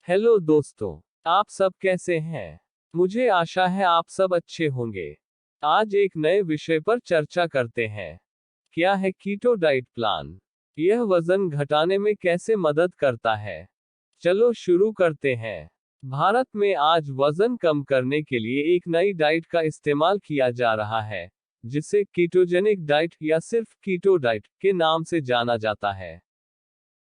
Hello दोस्तों, आप सब कैसे हैं? मुझे आशा है आप सब अच्छे होंगे। आज एक नए विषय पर चर्चा करते हैं। क्या है कीटो डाइट प्लान? यह वजन घटाने में कैसे मदद करता है? चलो शुरू करते हैं। भारत में आज वजन कम करने के लिए एक नई डाइट का इस्तेमाल किया जा रहा है, जिसे कीटोजेनिक डाइट या सिर्फ कीटो डाइट के नाम से जाना जाता है।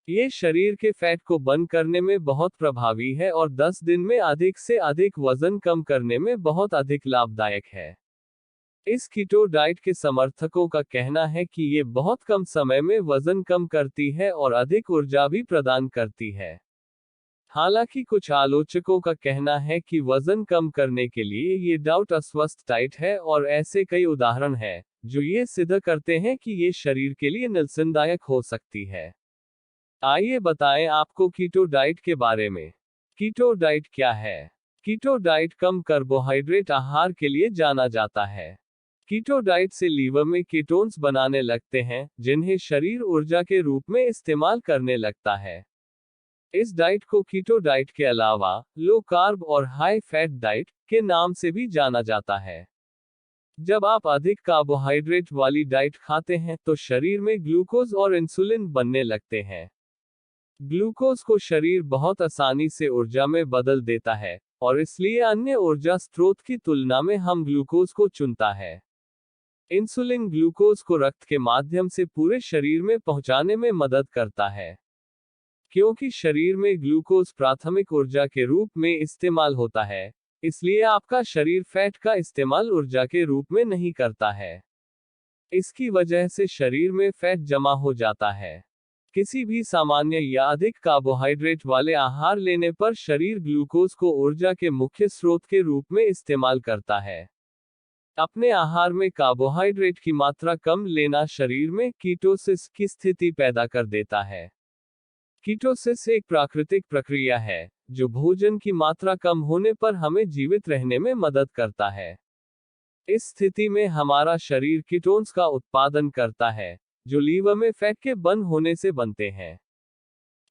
ये शरीर के फैट को बर्न करने में बहुत प्रभावी है और 10 दिन में अधिक से अधिक वजन कम करने में बहुत अधिक लाभदायक है। इस कीटो डाइट के समर्थकों का कहना है कि ये बहुत कम समय में वजन कम करती है और अधिक ऊर्जा भी प्रदान करती है। हालांकि कुछ आलोचकों का कहना है कि वजन कम करने के लिए ये डाइट अस्वस्थ डाइट है और ऐसे कई उदाहरण हैं जो ये सिद्ध करते हैं कि ये शरीर के लिए नुकसानदायक हो सकती है। आइए बताएं आपको कीटो डाइट के बारे में। कीटो डाइट क्या है? कीटो डाइट कम कार्बोहाइड्रेट आहार के लिए जाना जाता है। कीटो डाइट से लीवर में कीटोन्स बनाने लगते हैं, जिन्हें शरीर ऊर्जा के रूप में इस्तेमाल करने लगता है। इस डाइट को कीटो डाइट के अलावा लो कार्ब और हाई फैट डाइट के नाम से भी जाना जाता है। जब आप अधिक कार्बोहाइड्रेट वाली डाइट खाते हैं तो शरीर में ग्लूकोज और इंसुलिन बनने लगते हैं। ग्लूकोज को शरीर बहुत आसानी से ऊर्जा में बदल देता है, और इसलिए अन्य ऊर्जा स्रोत की तुलना में हम ग्लूकोज को चुनता है। इंसुलिन ग्लूकोज को रक्त के माध्यम से पूरे शरीर में पहुंचाने में मदद करता है। क्योंकि शरीर में ग्लूकोज प्राथमिक ऊर्जा के रूप में इस्तेमाल होता है, इसलिए आपका शरीर फैट का इस्तेमाल ऊर्जा के रूप में नहीं करता है। इसकी वजह से शरीर में फैट जमा हो जाता है। किसी भी सामान्य या अधिक कार्बोहाइड्रेट वाले आहार लेने पर शरीर ग्लूकोज को ऊर्जा के मुख्य स्रोत के रूप में इस्तेमाल करता है। अपने आहार में कार्बोहाइड्रेट की मात्रा कम लेना शरीर में कीटोसिस की स्थिति पैदा कर देता है। कीटोसिस एक प्राकृतिक प्रक्रिया है जो भोजन की मात्रा कम होने पर हमें जीवित रहने में मदद करता है। इस स्थिति में हमारा शरीर कीटोन्स का उत्पादन करता है, जो लीवर में फैट के बर्न होने से बनते हैं।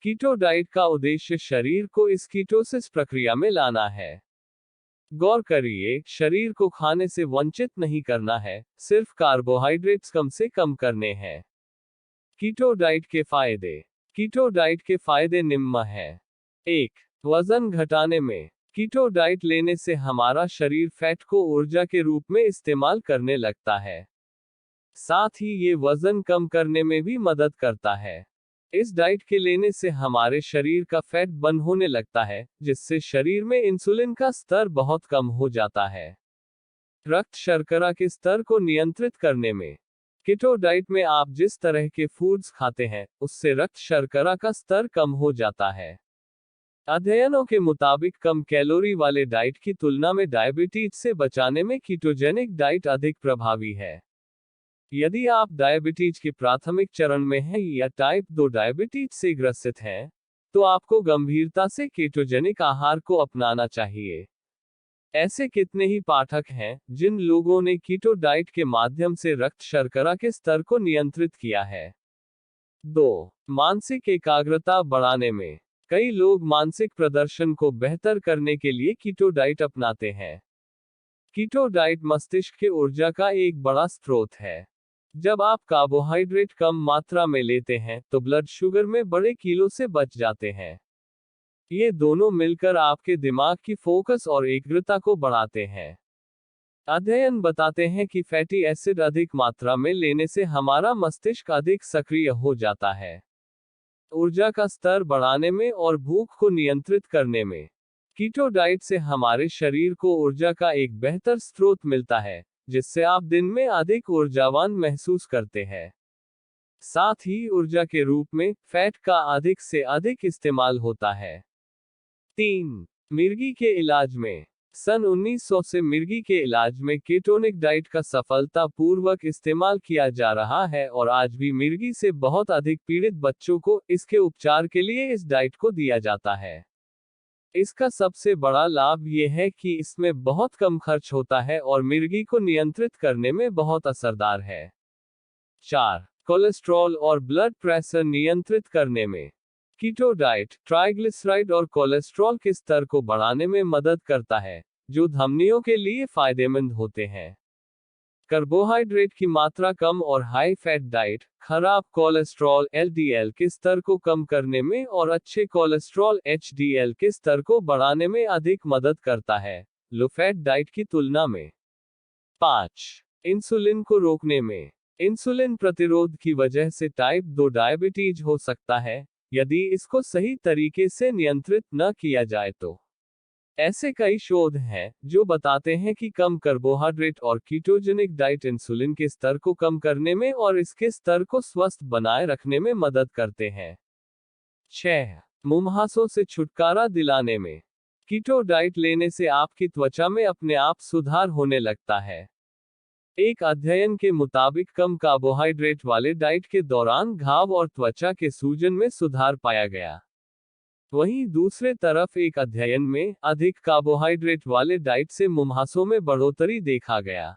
कीटो डाइट का उद्देश्य शरीर को इस कीटोसिस प्रक्रिया में लाना है। गौर करिए, शरीर को खाने से वंचित नहीं करना है, सिर्फ कार्बोहाइड्रेट्स कम से कम करने हैं। कीटो डाइट के फायदे। कीटो डाइट के फायदे निम्न हैं। 1. वजन घटाने में। कीटो डाइट लेने से हमारा शरीर फैट को ऊर्जा के रूप में इस्तेमाल करने लगता है। साथ ही ये वजन कम करने में भी मदद करता है। इस डाइट के लेने से हमारे शरीर का फैट बर्न होने लगता है, जिससे शरीर में इंसुलिन का स्तर बहुत कम हो जाता है। रक्त शर्करा के स्तर को नियंत्रित करने में। कीटो डाइट में आप जिस तरह के फूड्स खाते हैं, उससे रक्त शर्करा का स्तर कम हो जाता है। अध्ययनों के मुताबिक कम कैलोरी वाले डाइट की तुलना में डायबिटीज से बचाने में कीटोजेनिक डाइट अधिक प्रभावी है। यदि आप डायबिटीज के प्राथमिक चरण में हैं या टाइप 2 डायबिटीज से ग्रसित हैं, तो आपको गंभीरता से कीटोजेनिक आहार को अपनाना चाहिए। ऐसे कितने ही पाठक हैं जिन लोगों ने कीटो डाइट के माध्यम से रक्त शर्करा के स्तर को नियंत्रित किया है। 2. मानसिक एकाग्रता बढ़ाने में। कई लोग मानसिक प्रदर्शन को बेहतर करने के लिए कीटो डाइट अपनाते हैं। कीटो डाइट मस्तिष्क के ऊर्जा का एक बड़ा स्रोत है। जब आप कार्बोहाइड्रेट कम मात्रा में लेते हैं तो ब्लड शुगर में बड़े किलो से बच जाते हैं। ये दोनों मिलकर आपके दिमाग की फोकस और एकाग्रता को बढ़ाते हैं। अध्ययन बताते हैं कि फैटी एसिड अधिक मात्रा में लेने से हमारा मस्तिष्क अधिक सक्रिय हो जाता है। ऊर्जा का स्तर बढ़ाने में और भूख को नियंत्रित करने में। कीटो डाइट से हमारे शरीर को ऊर्जा का एक बेहतर स्रोत मिलता है, जिससे आप दिन में अधिक ऊर्जावान महसूस करते हैं। साथ ही ऊर्जा के रूप में फैट का अधिक से अधिक इस्तेमाल होता है। 3. मिर्गी के इलाज में। सन 1900 से मिर्गी के इलाज में कीटोनिक डाइट का सफलतापूर्वक इस्तेमाल किया जा रहा है और आज भी मिर्गी से बहुत अधिक पीड़ित बच्चों को इसके उपचार के लिए इस डाइट को दिया जाता है। इसका सबसे बड़ा लाभ यह है कि इसमें बहुत कम खर्च होता है और मिर्गी को नियंत्रित करने में बहुत असरदार है। 4. कोलेस्ट्रॉल और ब्लड प्रेशर नियंत्रित करने में। कीटो डाइट ट्राइग्लिसराइड और कोलेस्ट्रॉल के स्तर को बढ़ाने में मदद करता है, जो धमनियों के लिए फायदेमंद होते हैं। कार्बोहाइड्रेट की मात्रा कम और हाई फैट डाइट खराब कोलेस्ट्रॉल एलडीएल के स्तर को कम करने में और अच्छे कोलेस्ट्रॉल एचडीएल के स्तर को बढ़ाने में अधिक मदद करता है, लो फैट डाइट की तुलना में। 5. इंसुलिन को रोकने में। इंसुलिन प्रतिरोध की वजह से टाइप 2 डायबिटीज हो सकता है, यदि इसको सही तरीके से नियंत्रित न किया जाए तो। ऐसे कई शोध हैं जो बताते हैं कि कम कार्बोहाइड्रेट और कीटोजेनिक डाइट इंसुलिन के स्तर को कम करने में और इसके स्तर को स्वस्थ बनाए रखने में मदद करते हैं। 6. मुंहासों से छुटकारा दिलाने में। कीटो डाइट लेने से आपकी त्वचा में अपने आप सुधार होने लगता है। एक अध्ययन के मुताबिक कम कार्बोहाइड्रेट वाले डाइट के दौरान घाव और त्वचा के सूजन में सुधार पाया गया। वहीं दूसरे तरफ एक अध्ययन में अधिक कार्बोहाइड्रेट वाले डाइट से मुंहासों में बढ़ोतरी देखा गया।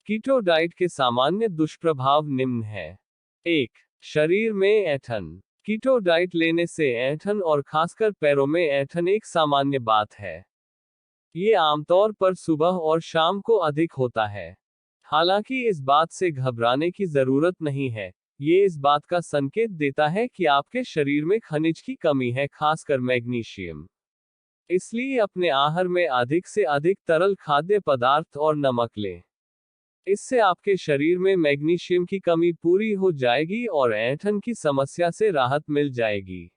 कीटो डाइट के सामान्य दुष्प्रभाव निम्न हैं। 1. शरीर में ऐंठन। कीटो डाइट लेने से ऐंठन और खासकर पैरों में ऐंठन एक सामान्य बात है। ये आमतौर पर सुबह और शाम को अधिक होता है। हालांकि इस बात से घबराने की जरूरत नहीं है, ये इस बात का संकेत देता है कि आपके शरीर में खनिज की कमी है, खासकर मैग्नीशियम। इसलिए अपने आहार में अधिक से अधिक तरल खाद्य पदार्थ और नमक लें। इससे आपके शरीर में मैग्नीशियम की कमी पूरी हो जाएगी और ऐंठन की समस्या से राहत मिल जाएगी।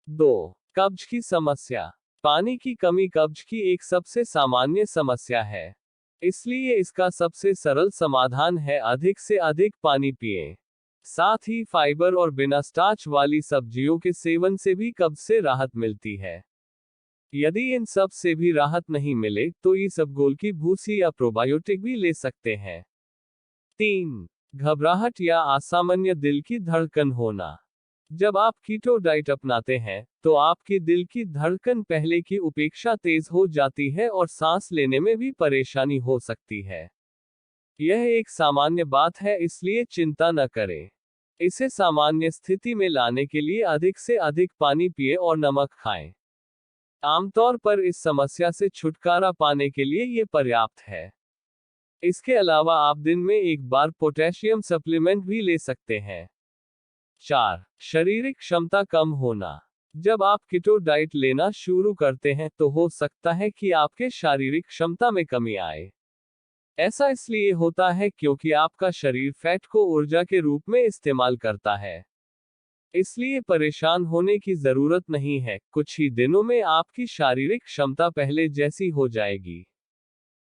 2. कब्ज की समस्या। पानी की कमी कब्ज की एक सबसे सामान्य समस्या है। इसलिए इसका सबसे सरल समाधान है अधिक से अधिक पानी पिएं। साथ ही फाइबर और बिना स्टार्च वाली सब्जियों के सेवन से भी कब्ज से राहत मिलती है। यदि इन सब से भी राहत नहीं मिले तो इसबगोल की भूसी या प्रोबायोटिक भी ले सकते हैं। 3. घबराहट या असामान्य दिल की धड़कन होना। जब आप कीटो डाइट अपनाते हैं तो आपकी दिल की धड़कन पहले की अपेक्षा तेज हो जाती है और सांस लेने में भी परेशानी हो सकती है। यह एक सामान्य बात है, इसलिए चिंता न करें। इसे सामान्य स्थिति में लाने के लिए अधिक से अधिक पानी पिए और नमक खाएं। आमतौर पर इस समस्या से छुटकारा पाने के लिए ये पर्याप्त है। इसके अलावा आप दिन में एक बार पोटेशियम सप्लीमेंट भी ले सकते हैं। 4. शारीरिक क्षमता कम होना। जब आप कीटो डाइट लेना शुरू करते हैं तो हो सकता है कि आपके शारीरिक क्षमता में कमी आए। ऐसा इसलिए होता है क्योंकि आपका शरीर फैट को ऊर्जा के रूप में इस्तेमाल करता है। इसलिए परेशान होने की जरूरत नहीं है, कुछ ही दिनों में आपकी शारीरिक क्षमता पहले जैसी हो जाएगी।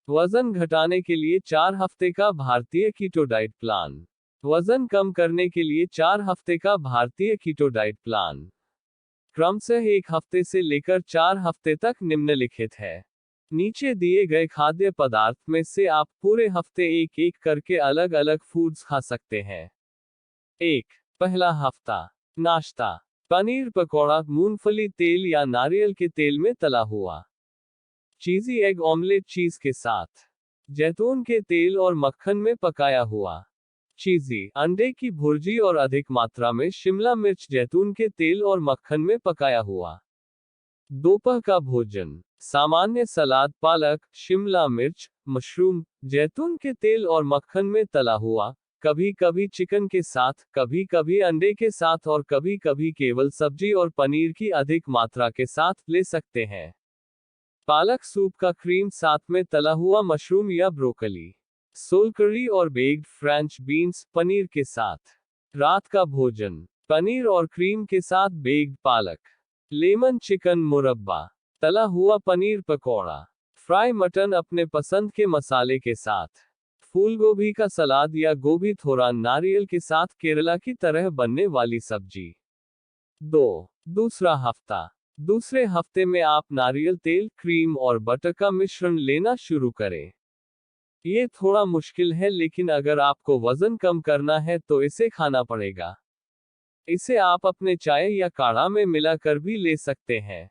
वजन घटाने के लिए 4 हफ्ते का भारतीय कीटो डाइट प्लान। वजन कम करने के लिए 4 हफ्ते का भारतीय कीटो डाइट प्लान क्रमशः 1 हफ्ते से लेकर 4 हफ्ते तक निम्नलिखित है। नीचे दिए गए खाद्य पदार्थ में से आप पूरे हफ्ते एक एक करके अलग अलग फूड्स खा सकते हैं। 1. पहला हफ्ता। नाश्ता। पनीर पकौड़ा मूंगफली तेल या नारियल के तेल में तला हुआ। चीजी एग ऑमलेट चीज के साथ। जैतून के तेल और मक्खन में पकाया हुआ। चीजी अंडे की भुर्जी और अधिक मात्रा में शिमला मिर्च जैतून के तेल और मक्खन में पकाया हुआ। दोपहर का भोजन। सामान्य सलाद पालक, शिमला मिर्च, मशरूम, जैतून के तेल और मक्खन में तला हुआ, कभी कभी चिकन के साथ, कभी कभी अंडे के साथ और कभी कभी केवल सब्जी और पनीर की अधिक मात्रा के साथ ले सकते हैं। पालक सूप का क्रीम साथ में तला हुआ मशरूम या ब्रोकली। सोल करी और बेग्ड फ्रेंच बीन्स पनीर के साथ। रात का भोजन। पनीर और क्रीम के साथ बेग्ड पालक। लेमन चिकन मुरब्बा। तला हुआ पनीर पकौड़ा। फ्राई मटन अपने पसंद के मसाले के साथ। फूल गोभी का सलाद या गोभी थोड़ा नारियल के साथ केरला की तरह बनने वाली सब्जी। 2. दूसरा हफ्ता। दूसरे हफ्ते में आप नारियल तेल, क्रीम और बटर का मिश्रण लेना शुरू करें। ये थोड़ा मुश्किल है, लेकिन अगर आपको वजन कम करना है तो इसे खाना पड़ेगा। इसे आप अपने चाय या काढ़ा में मिलाकर भी ले सकते हैं।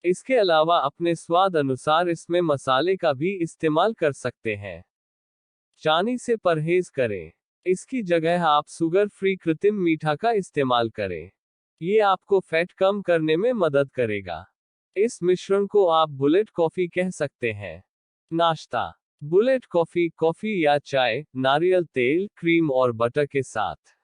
इसके अलावा अपने स्वाद अनुसार इसमें मसाले का भी इस्तेमाल कर सकते हैं। चीनी से परहेज करें। इसकी जगह आप शुगर फ्री कृत्रिम मीठा का इस्तेमाल करें। ये आपको फैट कम करने में मदद करेगा। इस मिश्रण को आप बुलेट कॉफी कह सकते हैं। नाश्ता। बुलेट कॉफी, कॉफी या चाय, नारियल तेल, क्रीम और बटर के साथ।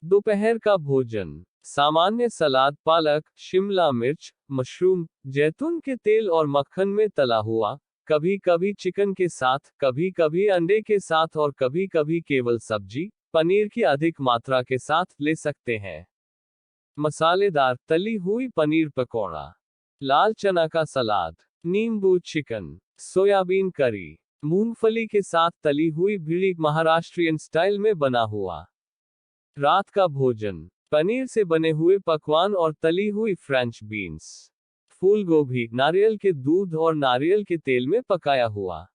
दोपहर का भोजन। सामान्य सलाद, पालक, शिमला मिर्च, मशरूम, जैतून के तेल और मक्खन में तला हुआ, कभी कभी चिकन के साथ, कभी कभी अंडे के साथ और कभी कभी केवल सब्जी, पनीर की अधिक मात्रा के साथ ले सकते हैं। मसालेदार तली हुई पनीर पकौड़ा, लाल चना का सलाद, नींबू चिकन, सोयाबीन करी, मूंगफली के साथ तली हुई भिड़ी, महाराष्ट्रियन स्टाइल में बना हुआ। रात का भोजन। पनीर से बने हुए पकवान और तली हुई फ्रेंच बीन्स, फूल गोभी, नारियल के दूध और नारियल के तेल में पकाया हुआ।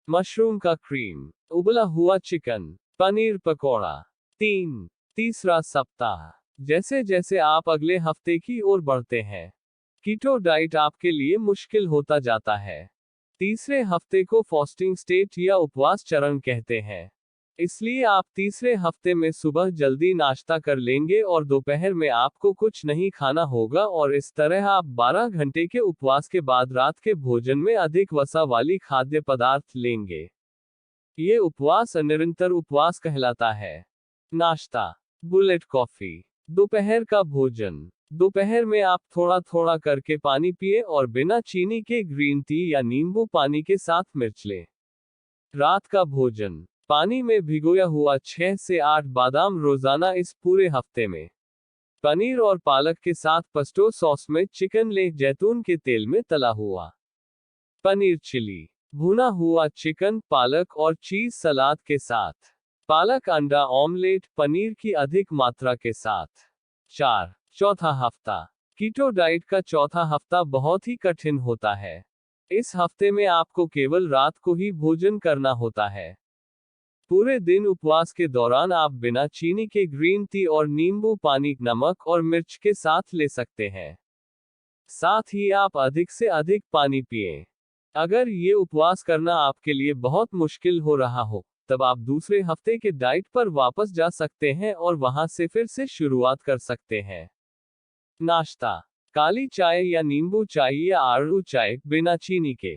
मशरूम का क्रीम, उबला हुआ चिकन, पनीर पकौड़ा। तीसरा सप्ताह। जैसे जैसे आप अगले हफ्ते की ओर बढ़ते हैं, कीटो डाइट आपके लिए मुश्किल होता जाता है। तीसरे हफ्ते को फास्टिंग स्टेट या उपवास चरण कहते हैं। इसलिए आप तीसरे हफ्ते में सुबह जल्दी नाश्ता कर लेंगे और दोपहर में आपको कुछ नहीं खाना होगा, और इस तरह आप 12 घंटे के उपवास के बाद रात के भोजन में अधिक वसा वाली खाद्य पदार्थ लेंगे। ये उपवास अनिरंतर उपवास कहलाता है। नाश्ता। Bullet coffee. दोपहर का भोजन। दोपहर में आप थोड़ा थोड़ा करके पानी पिए और बिना चीनी के ग्रीन टी या नींबू पानी के साथ मिर्च लें। रात का भोजन। पानी में भिगोया हुआ 6 से 8 बादाम रोजाना इस पूरे हफ्ते में। पनीर और पालक के साथ पस्टो सॉस में चिकन लें, जैतून के तेल में तला हुआ। पनीर चिली। भुना हुआ चिकन, पालक और चीज सलाद के साथ। पालक अंडा ऑमलेट, पनीर की अधिक मात्रा के साथ। चौथा हफ्ता। कीटो डाइट का चौथा हफ्ता बहुत ही कठिन होता है। इस हफ्ते में आपको केवल रात को ही भोजन करना होता है। पूरे दिन उपवास के दौरान आप बिना चीनी के ग्रीन टी और नींबू पानी, नमक और मिर्च के साथ ले सकते हैं। साथ ही आप अधिक से अधिक पानी पिएं। अगर ये उपवास करना आपके लिए बहुत मुश्किल हो रहा हो, तब आप दूसरे हफ्ते के डाइट पर वापस जा सकते हैं और वहां से फिर से शुरुआत कर सकते हैं। नाश्ता। काली चाय या नींबू चाय या आड़ू चाय, बिना चीनी के।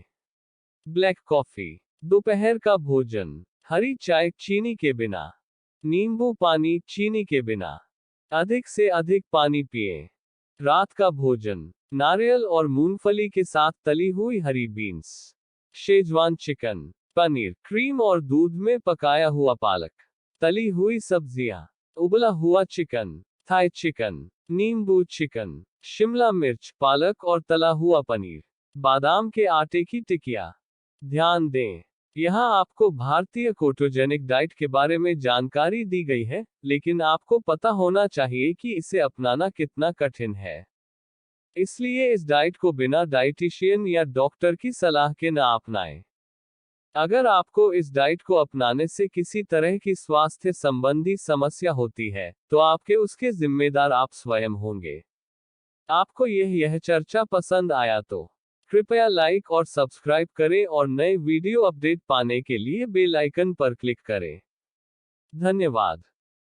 Black coffee. दोपहर का भोजन। हरी चाय, चीनी के बिना। नींबू पानी, चीनी के बिना। अधिक से अधिक पानी पिएं। रात का भोजन। नारियल और मूंगफली के साथ तली हुई हरी beans, Schezwan chicken, paneer, cream और दूध में पकाया हुआ पालक, तली हुई सब्जियां, उबला हुआ चिकन, थाई चिकन, नींबू चिकन, शिमला मिर्च, पालक और तला हुआ पनीर, बादाम के आटे की टिकिया। ध्यान दें, यहाँ आपको भारतीय केटोजेनिक डाइट के बारे में जानकारी दी गई है, लेकिन आपको पता होना चाहिए कि इसे अपनाना कितना कठिन है। इसलिए इस डाइट को बिना डाइटिशियन या डॉक्टर की सलाह के ना अपनाएं। अगर आपको इस डाइट को अपनाने से किसी तरह की स्वास्थ्य संबंधी समस्या होती है, तो आपके उसके जिम्मेदार आप स्वयं होंगे। आपको यह चर्चा पसंद आया तो कृपया लाइक और सब्सक्राइब करें और नए वीडियो अपडेट पाने के लिए बेल आइकन पर क्लिक करें। धन्यवाद।